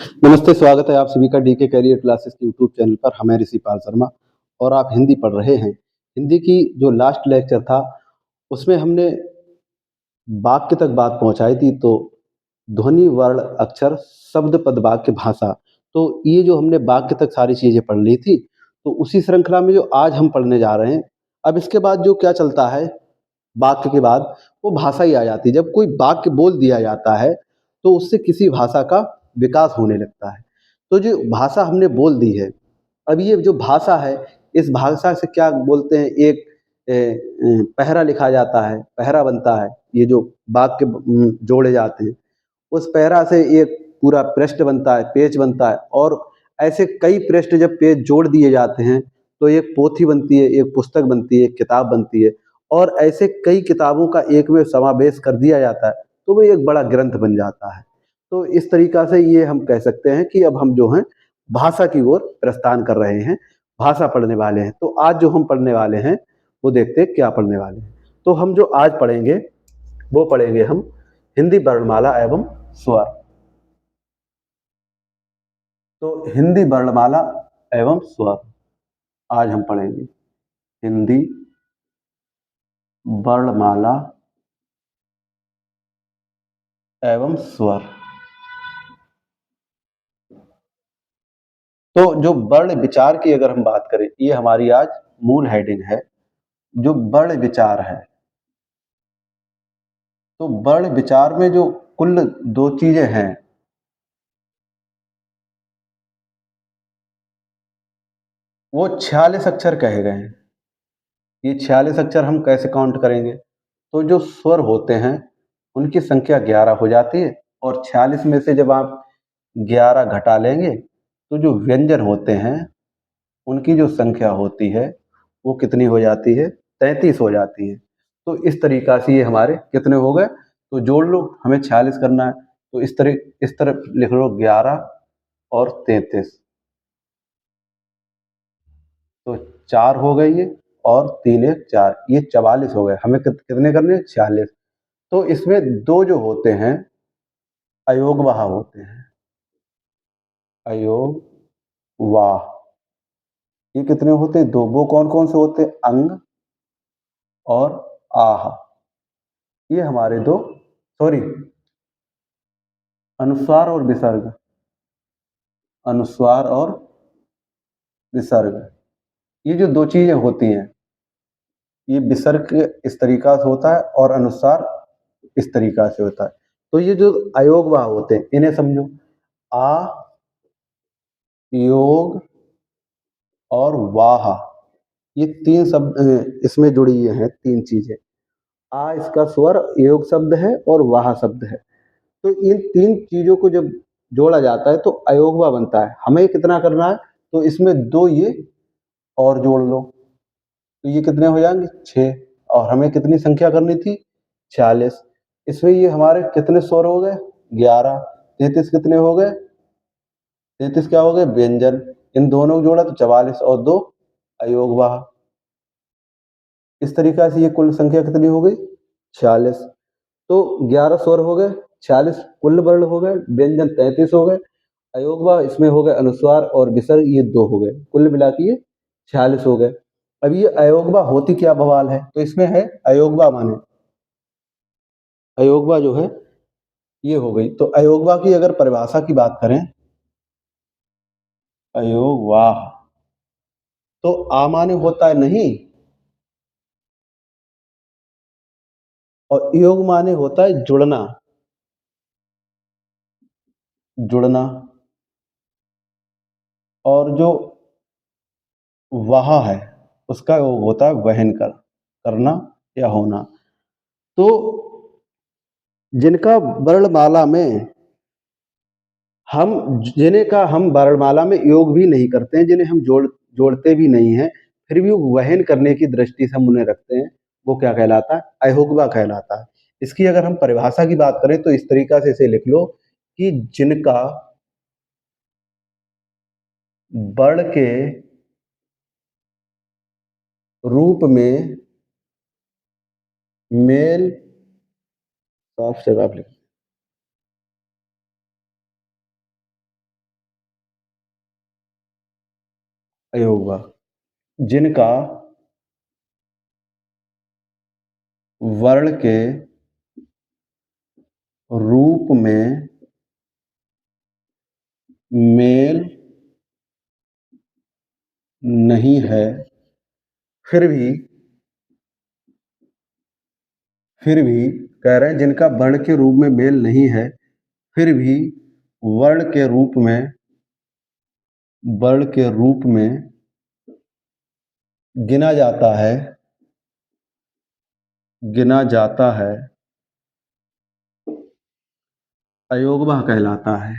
नमस्ते, स्वागत है आप सभी का डीके करियर क्लासेस के यूट्यूब चैनल पर। मैं ऋषि पाल शर्मा और आप हिंदी पढ़ रहे हैं। हिंदी की जो लास्ट लेक्चर था, उसमें हमने वाक्य तक बात पहुँचाई थी, तो ध्वनि, वर्ण, अक्षर, शब्द, पद, वाक्य, भाषा। तो ये जो हमने वाक्य तक सारी चीज़ें पढ़ ली थी, तो उसी श्रृंखला में जो आज हम पढ़ने जा रहे हैं, अब इसके बाद जो क्या चलता है, वाक्य के बाद वो भाषा ही आ जाती है। जब कोई वाक्य बोल दिया जाता है, तो उससे किसी भाषा का विकास होने लगता है। तो जो भाषा हमने बोल दी है, अब ये जो भाषा है, इस भाषा से क्या बोलते हैं, एक पहरा लिखा जाता है, पहरा बनता है। ये जो वाक्य जोड़े जाते हैं, उस पैरा से एक पूरा पृष्ठ बनता है, पेज बनता है, और ऐसे कई पृष्ठ जब पेज जोड़ दिए जाते हैं, तो एक पोथी बनती है, एक पुस्तक बनती है, एक किताब बनती है, और ऐसे कई किताबों का एक में समावेश कर दिया जाता है, तो वो एक बड़ा ग्रंथ बन जाता है। तो इस तरीका से ये हम कह सकते हैं कि अब हम जो हैं भाषा की ओर प्रस्थान कर रहे हैं, भाषा पढ़ने वाले हैं। तो आज जो हम पढ़ने वाले हैं, वो देखते हैं क्या पढ़ने वाले हैं। तो हम जो आज पढ़ेंगे, वो पढ़ेंगे हम हिंदी वर्णमाला एवं स्वर। तो हिंदी वर्णमाला एवं स्वर आज हम पढ़ेंगे। हिंदी वर्णमाला एवं स्वर। तो जो वर्ण विचार की अगर हम बात करें, ये हमारी आज मूल हेडिंग है। जो वर्ण विचार है, तो वर्ण विचार में जो कुल दो चीजें हैं, वो 46 अक्षर कहे गए हैं। ये 46 अक्षर हम कैसे काउंट करेंगे? तो जो स्वर होते हैं, उनकी संख्या 11 हो जाती है, और 46 में से जब आप 11 घटा लेंगे, तो जो व्यंजन होते हैं, उनकी जो संख्या होती है, वो कितनी हो जाती है? 33 हो जाती है। तो इस तरीका से ये हमारे कितने हो गए? तो जोड़ लो, हमें 46 करना है, तो इस तरह लिख लो 11 और 33। तो 4 हो गई ये, और 3 एक 4, ये 44 हो गए। हमें कितने करने हैं? 46। तो इसमें दो जो होते हैं, अयोगवाह होते हैं। अयोगवाह, ये कितने होते हैं? दो। वो कौन कौन से होते हैं? अंग और आह। ये हमारे दो, सॉरी, अनुस्वार और विसर्ग। अनुस्वार और विसर्ग, ये जो दो चीजें होती हैं, ये विसर्ग इस तरीका से होता है और अनुस्वार इस तरीका से होता है। तो ये जो अयोगवाह होते हैं, इन्हें समझो। आ, योग और वाह, ये तीन शब्द इसमें जुड़ी हुई हैं, तीन चीजें। आ इसका स्वर योग शब्द है और वाह शब्द है। तो इन तीन चीजों को जब जोड़ा जाता है, तो अयोगवा बनता है। हमें कितना करना है? तो इसमें दो ये और जोड़ लो, तो ये कितने हो जाएंगे? 6। और हमें कितनी संख्या करनी थी? 46। इसमें ये हमारे कितने स्वर हो गए? 11। 33 कितने हो गए? 33 क्या हो गए? व्यंजन। इन दोनों को जोड़ा तो 44 और 2 अयोगवाह। इस तरीका से ये कुल संख्या कितनी हो गई? 46। तो 11 स्वर हो गए, 46 कुल वर्ण हो गए, व्यंजन 33 हो गए, अयोगवा इसमें हो गए, अनुस्वार और विसर्ग ये 2 हो गए, कुल मिला के ये 46 हो गए। अब ये अयोगवा होती क्या बवाल है? तो इसमें है अयोगवा माने, अयोगवा जो है ये हो गई। तो अयोगवा की अगर परिभाषा की बात करें, अयोगवाह, तो आ माने होता है नहीं, और योग माने होता है जुड़ना। जुड़ना। और जो वाह है, उसका योग होता है वहन करना या होना। तो जिनका वर्णमाला में जिन्हें का हम वर्णमाला में योग भी नहीं करते हैं, जिन्हें हम जोड़ते भी नहीं हैं, फिर भी वो वहन करने की दृष्टि से हम उन्हें रखते हैं, वो क्या कहलाता है? अयोगवा कहलाता है। इसकी अगर हम परिभाषा की बात करें, तो इस तरीका से इसे लिख लो कि जिनका वर्ण के रूप में मेल, साफ जवाब लिख, अयोगवा, जिनका वर्ण के रूप में मेल नहीं है, फिर भी कह रहे हैं जिनका वर्ण के रूप में मेल नहीं है, फिर भी वर्ण के रूप में गिना जाता है, अयोगवा कहलाता है।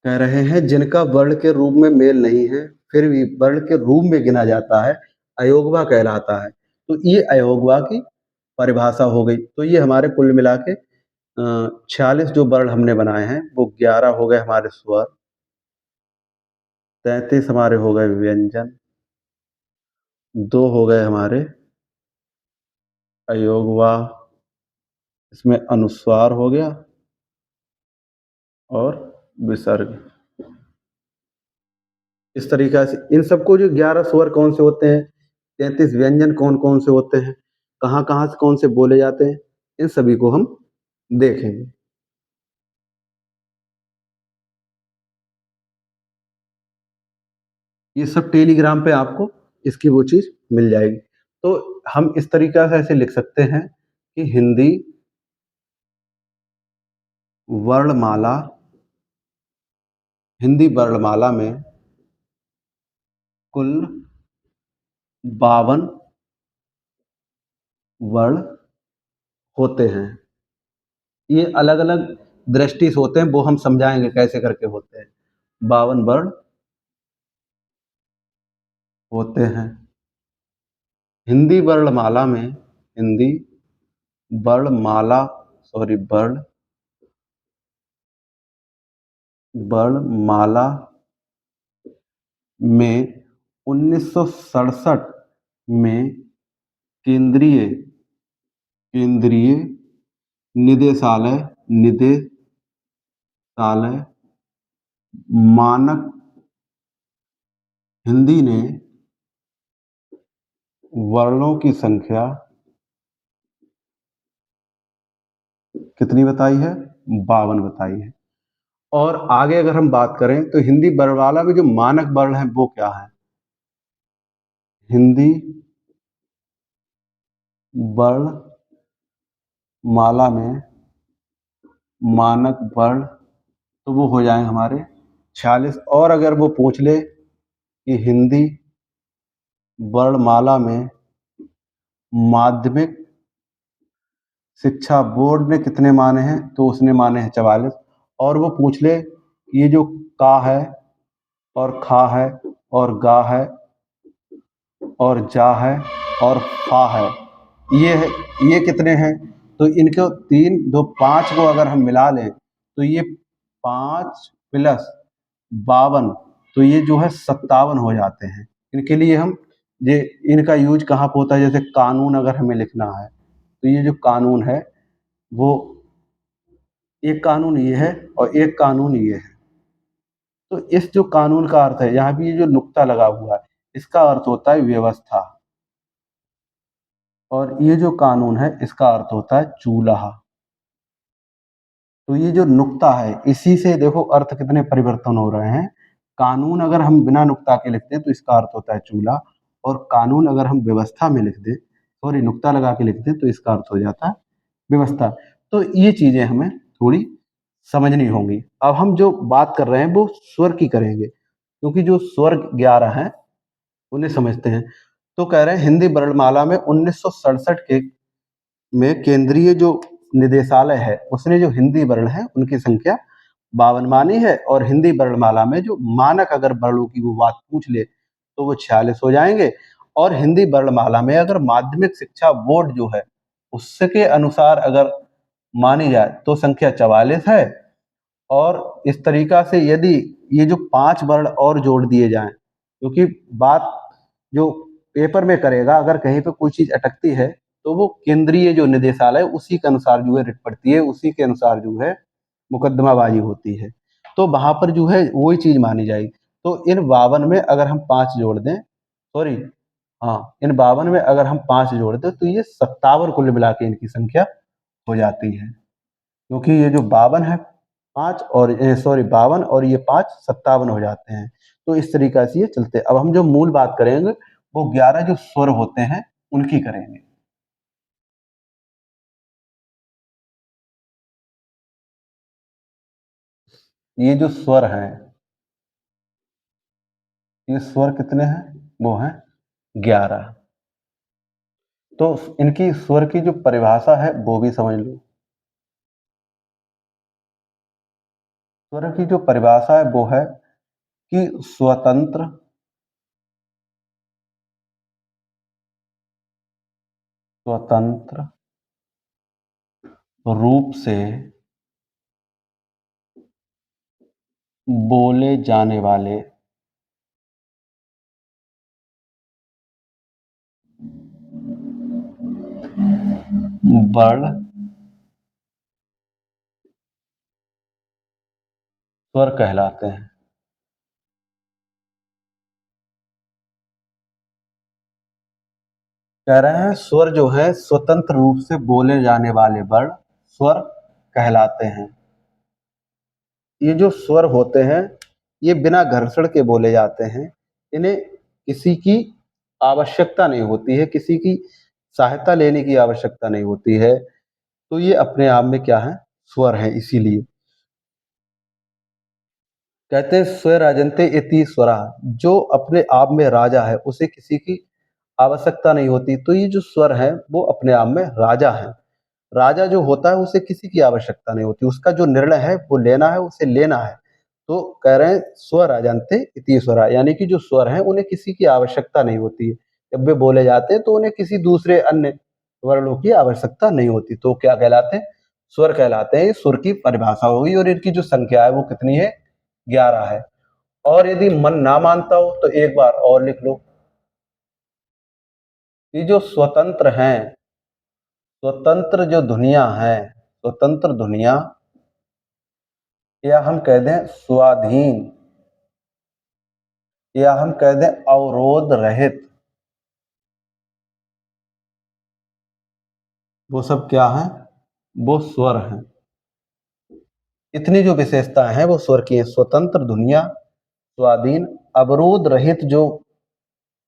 कह रहे हैं जिनका वर्ण के रूप में मेल नहीं है, फिर भी वर्ण के रूप में गिना जाता है, अयोगवा कहलाता है। तो ये अयोगवा की परिभाषा हो गई। तो ये हमारे कुल मिला के 46 जो वर्ण हमने बनाए हैं, वो 11 हो गए हमारे स्वर, 33 हमारे हो गए व्यंजन, 2 हो गए हमारे अयोगवा, इसमें अनुस्वार हो गया और विसर्ग। इस तरीक़ा से इन सबको जो 11 स्वर कौन से होते हैं, 33 व्यंजन कौन-कौन से होते हैं, कहाँ-कहाँ से कौन से बोले जाते हैं, इन सभी को हम देखेंगे। ये सब टेलीग्राम पे आपको इसकी वो चीज़ मिल जाएगी। तो हम इस तरीक़ा से ऐसे लिख सकते हैं कि वर्णमाला हिंदी वर्णमाला में कुल 52 वर्ण होते हैं। ये अलग-अलग दृष्टि से होते हैं, वो हम समझाएँगे कैसे करके होते हैं। 52 वर्ण होते हैं। हिंदी वर्णमाला सॉरी वर्णमाला में 1967 में केंद्रीय निदेशालय मानक हिंदी ने वर्णों की संख्या कितनी बताई है? 52 बताई है। और आगे अगर हम बात करें तो हिंदी वर्णमाला में जो मानक वर्ण हैं वो क्या है? हिंदी वर्णमाला में मानक वर्ण तो वो हो जाएंगे हमारे 46। और अगर वो पूछ ले कि हिंदी वर्णमाला में माध्यमिक शिक्षा बोर्ड ने कितने माने हैं, तो उसने माने हैं 44। और वो पूछ ले ये जो का है और खा है और गा है और जा है और फा है, ये कितने हैं, तो इनको 3 2 5 को अगर हम मिला लें तो ये 5 प्लस 52 तो ये जो है 57 हो जाते हैं। इनके लिए हम ये इनका यूज कहाँ पे होता है, जैसे कानून अगर हमें लिखना है तो ये जो कानून है वो एक कानून ये है और एक कानून ये है। तो इस जो कानून का अर्थ है, यहाँ भी ये जो नुक्ता लगा हुआ है, इसका अर्थ होता है व्यवस्था। और ये जो कानून है इसका अर्थ होता है चूल्हा। तो ये जो नुक्ता है इसी से देखो अर्थ कितने परिवर्तन हो रहे हैं। कानून अगर हम बिना नुक्ता के लिखते हैं तो इसका अर्थ होता है चूल्हा, और कानून अगर हम व्यवस्था में लिख दें, सॉरी नुक्ता लगा के लिख दें, तो इसका अर्थ हो जाता है व्यवस्था। तो ये चीज़ें हमें थोड़ी समझनी होंगी। अब हम जो बात कर रहे हैं वो स्वर की करेंगे, क्योंकि जो स्वर 11 हैं उन्हें समझते हैं। तो कह रहे हैं हिंदी वर्णमाला में 1967 के में केंद्रीय जो निदेशालय है उसने जो हिंदी वर्ण है उनकी संख्या 52 मानी है, और हिंदी वर्णमाला में जो मानक अगर वर्णों की वो बात पूछ ले तो वो 46 हो जाएंगे। और हिंदी वर्णमाला में अगर माध्यमिक शिक्षा बोर्ड जो है उसके अनुसार अगर मानी जाए तो संख्या 44 है। और इस तरीका से यदि ये जो 5 वर्ण और जोड़ दिए जाएं, क्योंकि बात जो पेपर में करेगा अगर कहीं पे कोई चीज़ अटकती है तो वो केंद्रीय जो निदेशालय उसी के अनुसार जो है रिट पड़ती है, उसी के अनुसार जो है मुकदमाबाजी होती है। तो वहाँ पर जो है वही चीज़ मानी जाएगी। तो इन 52 में अगर हम 5 जोड़ दें, सॉरी, हाँ, इन 52 में अगर हम 5 जोड़ दें तो ये 57 कुल मिला के इनकी संख्या हो जाती है। क्योंकि ये जो 52 है 5 और 52 और ये 5 57 हो जाते हैं। तो इस तरीक़ा से ये चलते हैं। अब हम जो मूल बात करेंगे वो 11 जो स्वर होते हैं उनकी करेंगे। ये जो स्वर हैं, ये स्वर कितने हैं? वो हैं 11। तो इनकी स्वर की जो परिभाषा है वो भी समझ लो। स्वर की जो परिभाषा है वो है कि स्वतंत्र स्वतंत्र रूप से बोले जाने वाले वर्ण स्वर कहलाते हैं। कह रहे हैं स्वर जो है स्वतंत्र रूप से बोले जाने वाले वर्ण स्वर कहलाते हैं। ये जो स्वर होते हैं ये बिना घर्षण के बोले जाते हैं। इन्हें किसी की आवश्यकता नहीं होती है, किसी की सहायता लेने की आवश्यकता नहीं होती है। तो ये अपने आप में क्या है? स्वर है। इसीलिए कहते हैं स्वराजन्ते इति स्वरा, जो अपने आप में राजा है उसे किसी की आवश्यकता नहीं होती। तो ये जो स्वर है वो अपने आप में राजा है। राजा जो होता है उसे किसी की आवश्यकता नहीं होती, उसका जो निर्णय है वो लेना है, उसे लेना है। तो कह रहे हैं स्वराजन्ते इति स्वरा, यानी कि जो स्वर हैं उन्हें किसी की आवश्यकता नहीं होती है। जब वे बोले जाते हैं तो उन्हें किसी दूसरे अन्य वर्णों की आवश्यकता नहीं होती। तो क्या कहलाते हैं? स्वर कहलाते हैं। ये स्वर की परिभाषा होगी और इनकी जो संख्या है वो कितनी है? 11 है। और यदि मन ना मानता हो तो एक बार और लिख लो। ये जो स्वतंत्र हैं, स्वतंत्र जो ध्वनियाँ हैं, स्वतंत्र ध्वनियाँ या हम कह दें स्वाधीन या हम कह दें अवरोध रहित, वो सब क्या हैं? वो स्वर हैं। इतनी जो विशेषताएं हैं वो स्वर की हैं। स्वतंत्र ध्वनियाँ, स्वाधीन, अवरोध रहित जो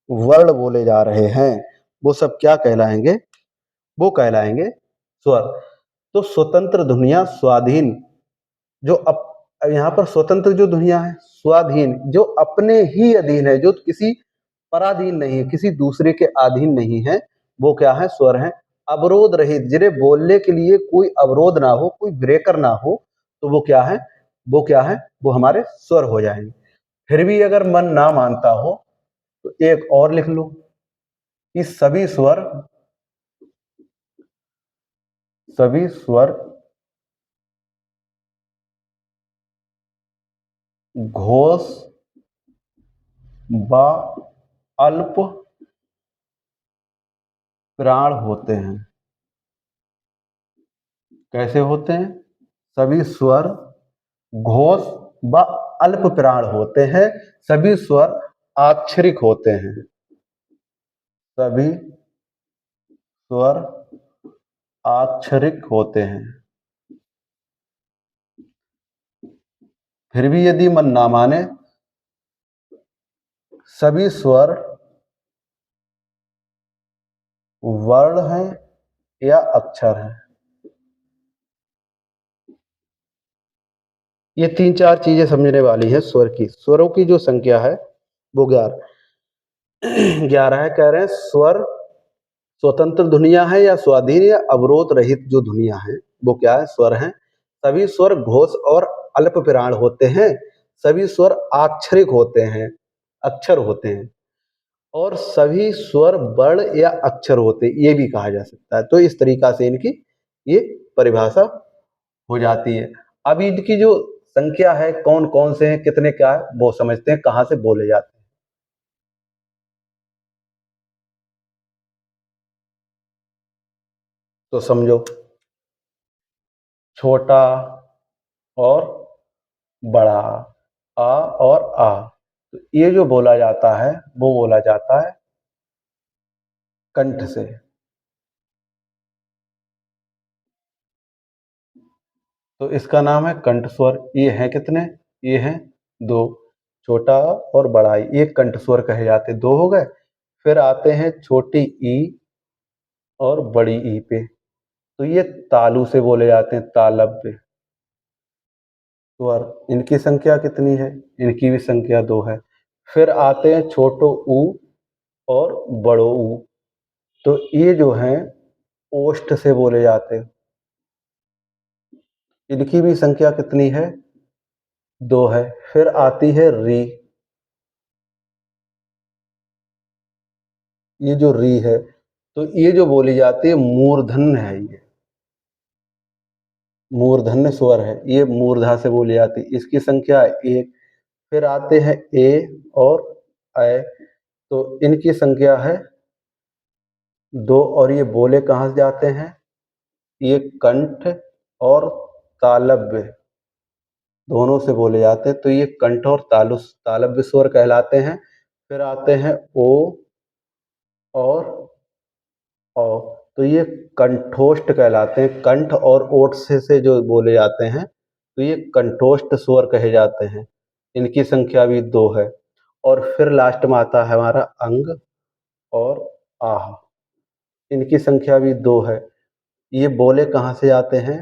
वर्ण बोले जा रहे हैं वो सब क्या कहलाएंगे? वो कहलाएंगे स्वर। तो स्वतंत्र ध्वनियाँ, स्वाधीन जो यहाँ पर स्वतंत्र जो ध्वनियाँ हैं, स्वाधीन जो अपने ही अधीन है, जो किसी पराधीन नहीं है, किसी दूसरे के अधीन नहीं है, वो क्या है? स्वर हैं। अवरोध रहित, जिन्हें बोलने के लिए कोई अवरोध ना हो, कोई ब्रेकर ना हो, तो वो क्या है? वो क्या है? वो हमारे स्वर हो जाएंगे। फिर भी अगर मन ना मानता हो तो एक और लिख लो कि सभी स्वर घोष व अल्प प्राण होते हैं। कैसे होते हैं? सभी स्वर घोष व अल्प प्राण होते हैं। सभी स्वर आक्षरिक होते हैं। सभी स्वर आक्षरिक होते हैं। फिर भी यदि मन ना माने, सभी स्वर वर्ण हैं या अक्षर हैं। ये 3-4 चीजें समझने वाली हैं स्वर की। स्वरों की जो संख्या है वो 11 है। कह रहे हैं स्वर स्वतंत्र ध्वनियाँ हैं या स्वाधीन या अवरोध रहित जो ध्वनियाँ हैं वो क्या है? स्वर हैं। सभी स्वर घोष और अल्प प्राण होते हैं। सभी स्वर आक्षरिक होते हैं, अक्षर होते हैं। और सभी स्वर वर्ण या अक्षर होते हैं, ये भी कहा जा सकता है। तो इस तरीका से इनकी ये परिभाषा हो जाती है। अब इनकी जो संख्या है, कौन कौन से हैं, कितने क्या है, वो समझते हैं कहाँ से बोले जाते हैं। तो समझो, छोटा और बड़ा, आ और आ, तो ये जो बोला जाता है वो बोला जाता है कंठ से। तो इसका नाम है कंठ स्वर। ये हैं कितने? ये हैं दो, छोटा और बड़ा ई, ये कंठ स्वर कहे जाते, दो हो गए। फिर आते हैं छोटी ई और बड़ी ई पे, तो ये तालु से बोले जाते हैं, तालव्य स्वर। इनकी संख्या कितनी है? इनकी भी संख्या दो है। फिर आते हैं छोटो ऊ और बड़ो ऊ, तो ये जो हैं ओष्ठ से बोले जाते हैं। इनकी भी संख्या कितनी है? दो है। फिर आती है री, ये जो री है, तो ये जो बोली जाती है मूर्धन्य है, ये मूर्धन्य स्वर है, ये मूर्धा से बोली जाती है, इसकी संख्या एक। फिर आते हैं ए और ऐ, तो इनकी संख्या है दो, और ये बोले कहाँ से जाते हैं? ये कंठ और तालव्य दोनों से बोले जाते हैं, तो ये कंठ और तालव्य स्वर कहलाते हैं। फिर आते हैं ओ और औ, तो ये कंठोष्ठ कहलाते हैं। कंठ और ओठ से जो बोले जाते हैं, तो ये कंठोष्ठ स्वर कहे जाते हैं। इनकी संख्या भी दो है। और फिर लास्ट में आता है हमारा अंग और आह, इनकी संख्या भी दो है। ये बोले कहाँ से आते हैं?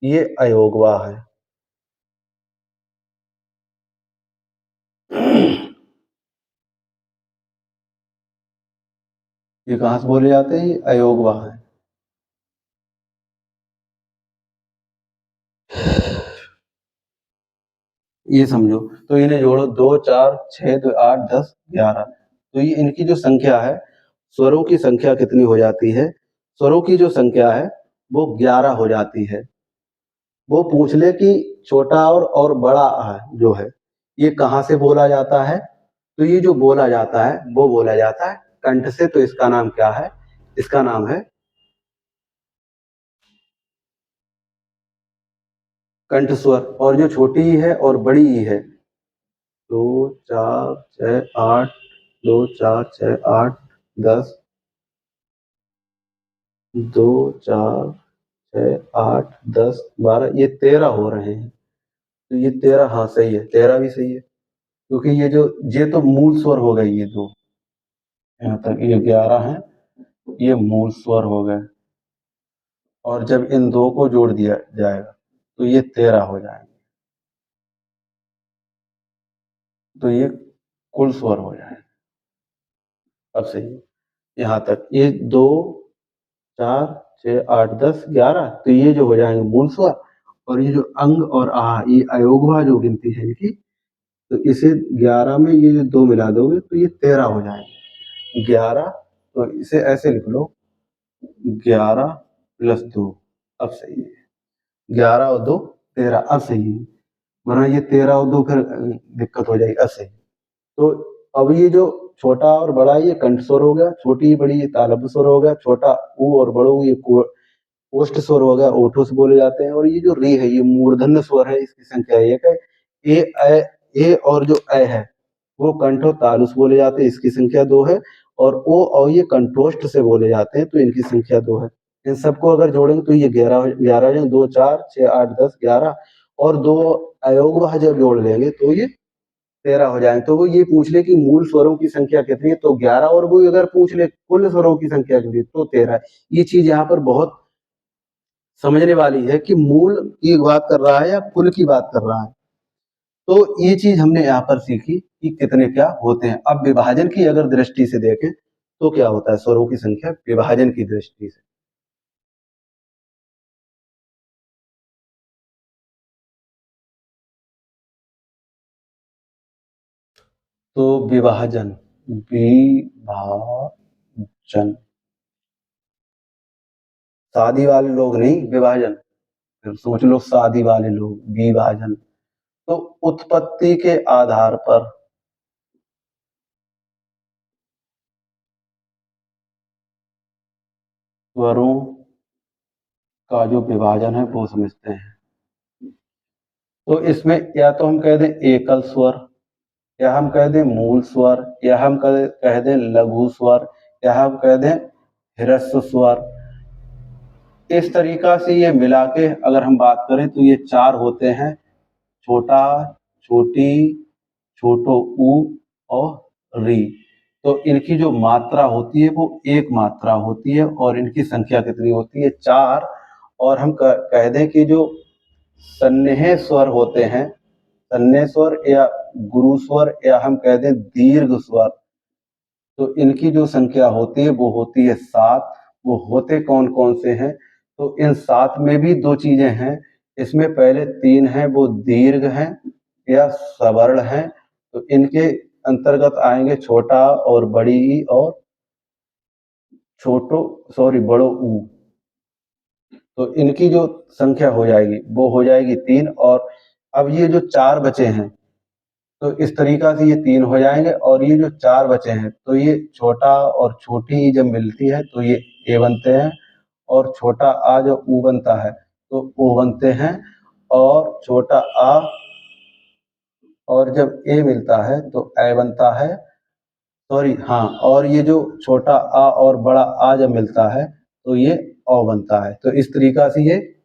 ये अयोगवा है। ये कहाँ से बोले जाते हैं? ये अयोगवा है। ये समझो, तो इन्हें जोड़ो, दो चार छः दो आठ 10 11, तो ये इनकी जो संख्या है, स्वरों की संख्या कितनी हो जाती है? स्वरों की जो संख्या है वो 11 हो जाती है। वो पूछ ले कि छोटा और बड़ा जो है ये कहाँ से बोला जाता है, तो ये जो बोला जाता है वो बोला जाता है कंठ से। तो इसका नाम क्या है? इसका नाम है कंठ स्वर। और जो छोटी ई है और बड़ी ई है, दो चार छः आठ, दो चार छः आठ 10, दो चार छः आठ 10 12, ये 13 हो रहे हैं। तो ये 13, हाँ सही है, 13 भी सही है, क्योंकि ये तो मूल स्वर हो गए, ये दो यहाँ तक ये 11 है, ये मूल स्वर हो गए। और जब इन दो को जोड़ दिया जाएगा तो ये 13 हो जाएंगे, तो ये कुल स्वर हो जाएंगे। अब सही है, यहाँ तक ये दो चार छः आठ 10 11, तो ये जो हो जाएंगे मूल स्वर। और ये जो अंग और आह, ये अयोगवा जो गिनती है इनकी, तो इसे 11 में ये जो दो मिला दोगे तो ये 13 हो जाएंगे। 11, तो इसे ऐसे लिख लो, 11 + 2, अब सही है, 11 और 2 13, अब सही है। वरना ये 13 और 2 फिर दिक्कत हो जाएगी। अब सही, तो अब ये जो छोटा और बड़ा ये कंठ स्वर हो गया, छोटी बड़ी ये तालव्य स्वर हो गया, छोटा ऊ और बड़ो ऊ ये ओष्ठ स्वर हो गया, ओठों से बोले जाते हैं। और ये जो री है ये मूर्धन्य स्वर है, इसकी संख्या एक है। ए ऐ, ए और जो ऐ है वो कंठ और तालु से बोले जाते हैं, इसकी संख्या दो है। और ओ और ये कंठोष्ठ से बोले जाते हैं, तो इनकी संख्या दो है। इन सबको अगर जोड़ेंगे तो ये 11 11 हो, दो चार छः आठ 10 11, और दो अयोगवा जब जोड़ लेंगे तो ये 13 हो जाएंगे। तो वो ये पूछ ले कि मूल स्वरों की संख्या कितनी है, तो 11, और वो अगर पूछ ले कुल स्वरों की संख्या कितनी है, तो 13। ये चीज यहाँ पर बहुत समझने वाली है कि मूल की बात कर रहा है या कुल की बात कर रहा है। तो ये चीज हमने यहाँ पर सीखी कि कितने क्या होते हैं। अब विभाजन की अगर दृष्टि से देखें तो क्या होता है स्वरों की संख्या विभाजन की दृष्टि से? तो विभाजन, विभाजन, शादी वाले लोग नहीं, विभाजन। फिर सोच लो, शादी वाले लोग, विभाजन। तो उत्पत्ति के आधार पर स्वरों का जो विभाजन है वो समझते हैं। तो इसमें या तो हम कह दें एकल स्वर, या हम कह दें मूल स्वर, या हम कह दें लघु स्वर, या हम कह दें ह्रस्व स्वर। इस तरीका से ये मिला के अगर हम बात करें तो ये 4 होते हैं, छोटा, छोटी, छोटो ऊ और री। तो इनकी जो मात्रा होती है वो एक मात्रा होती है और इनकी संख्या कितनी होती है? 4। और हम कह दें कि जो सन्नेह स्वर होते हैं, सन्नेह स्वर या गुरु स्वर या हम कह दें दीर्घ स्वर, तो इनकी जो संख्या होती है वो होती है 7। वो होते कौन कौन से हैं? तो इन 7 में भी 2 चीजें हैं। इसमें पहले 3 हैं वो दीर्घ हैं या सवर्ण हैं। तो इनके अंतर्गत आएंगे छोटा और बड़ी ई और बड़ो ऊ। तो इनकी जो संख्या हो जाएगी वो हो जाएगी 3। और अब ये जो 4 बचे हैं, तो इस तरीका से ये 3 हो जाएंगे और ये जो 4 बचे हैं तो ये छोटा और छोटी जब मिलती है तो ये ए बनते हैं, और छोटा आ जब ऊ बनता है तो ओ बनते हैं, और छोटा आ और जब ए मिलता है तो ए बनता है। सॉरी हाँ, और ये जो छोटा आ और बड़ा आ जब मिलता है तो ये औ बनता है। तो इस तरीका से ये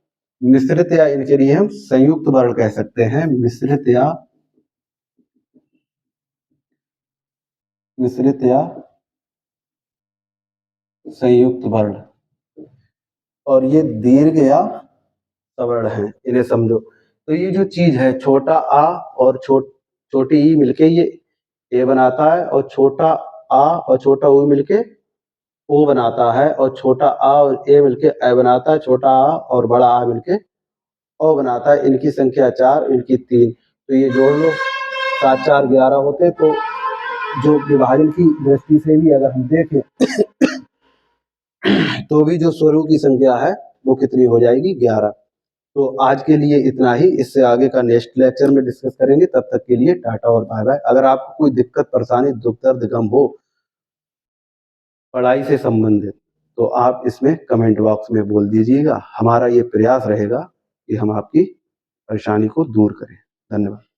मिश्रित या इनके लिए हम संयुक्त वर्ण कह सकते हैं, मिश्रित या संयुक्त वर्ण। और ये दीर्घ या सवर्ण है, इन्हें समझो। तो ये जो चीज है छोटा आ और छोटी ई मिलके ये ए बनाता है, और छोटा आ और छोटा ऊ मिलके ओ बनाता है, और छोटा आ और ए मिलके ए बनाता है, छोटा आ और बड़ा आ मिलके ओ बनाता है। इनकी संख्या 4, इनकी 3। तो ये जोड़ लो, 7 4 11 होते। तो जो विभाजन की दृष्टि से भी अगर हम देखें तो भी जो स्वरों की संख्या है वो कितनी हो जाएगी? 11। तो आज के लिए इतना ही, इससे आगे का नेक्स्ट लेक्चर में डिस्कस करेंगे। तब तक के लिए टाटा और बाय बाय। अगर आपको कोई दिक्कत, परेशानी, दुख दर्द, गम हो पढ़ाई से संबंधित, तो आप इसमें कमेंट बॉक्स में बोल दीजिएगा। हमारा ये प्रयास रहेगा कि हम आपकी परेशानी को दूर करें। धन्यवाद।